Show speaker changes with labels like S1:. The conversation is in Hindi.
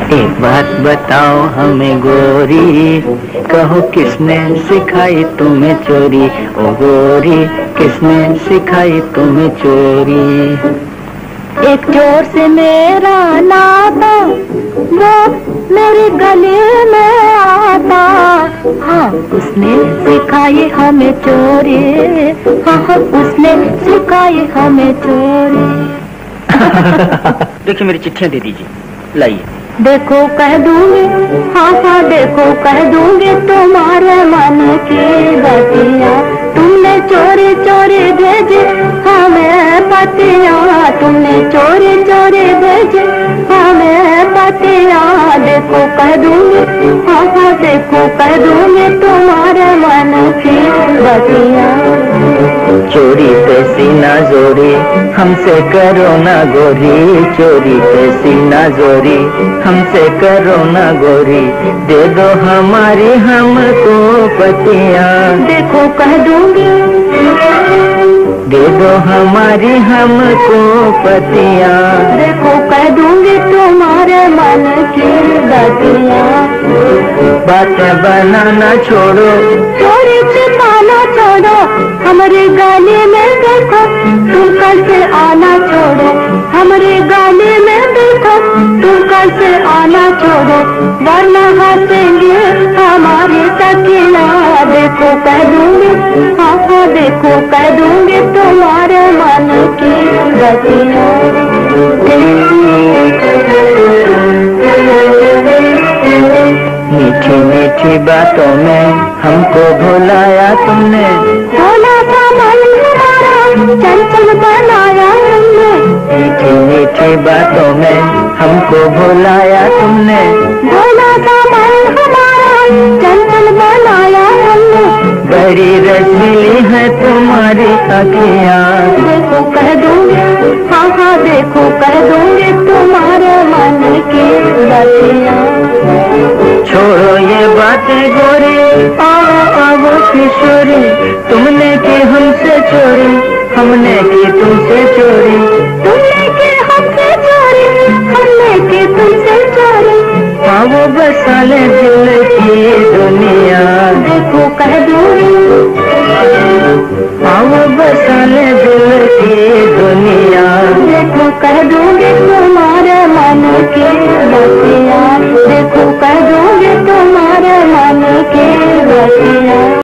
S1: एक बात बताओ हमें गोरी, कहो किसने सिखाई तुम्हें चोरी? ओ गोरी, किसने सिखाई तुम्हें चोरी?
S2: एक चोर से मेरा नाता, वो मेरे गले में आता। हाँ, उसने सिखाई हमें चोरी। हाँ, उसने सिखाई हमें चोरी।
S1: देखिए मेरी चिट्ठियाँ दे दीजिए, लाइए।
S2: देखो कह दूंगी, हाँ देखो कह दूंगी तुम्हारे मन की बतिया। तुमने चोरी चोरी भेजी हमें पतिया, तुमने चोरी चोरी भेजी हमें पतिया। देखो कह दूंगी, हाँ देखो कह दूंगी तुम्हारे मन की बतिया।
S1: चोरी पे सीना जोरी, हमसे करो ना गोरी। चोरी पे सीना जोरी, हमसे करो ना गोरी। दे दो हमारी हमको पतियाँ।
S2: देखो कह दूंगी,
S1: दे दो हमारी हमको पतियाँ।
S2: देखो कह दूंगी तुम्हारे मन की बतियाँ।
S1: बातें बनाना छोड़ो,
S2: चोरी छिपाना छोड़ो, हमारे गाली में देखो तुम कल से आना छोड़ो। हमारे गाली में देखो तुम कल से आना छोड़ो, वरना हंसेंगे हमारी सखिया। देखो कह दूंगी, हाँ देखो कह दूंगी तुम्हारे मन की बतिया।
S1: मीठी मीठी बातों में हमको भुलाया तुमने।
S2: भोला सा मन हमारा चंचल बनाया तुमने।
S1: मीठी मीठी बातों में हमको भुलाया तुमने।
S2: भोला सा मन हमारा चंचल बनाया तुमने।
S1: बड़ी रसीली है तुम्हारी अखियाँ।
S2: देखो कह दूंगी, हाँ देखो कह दूंगी तुम्हारे मन की बतियाँ।
S1: छोड़ो ये बातें गोरी, आओ किशोरी। तुमने की हमसे चोरी, हमने की तुमसे चोरी।
S2: तुमने की हमसे चोरी, हमने की तुमसे चोरी।
S1: आओ बसा ले दिल की दुनिया।
S2: देखो कह दूंगी,
S1: आओ बसा ले दिल की दुनिया।
S2: देखो कह दूंगी तुम्हारे मन की बतियाँ।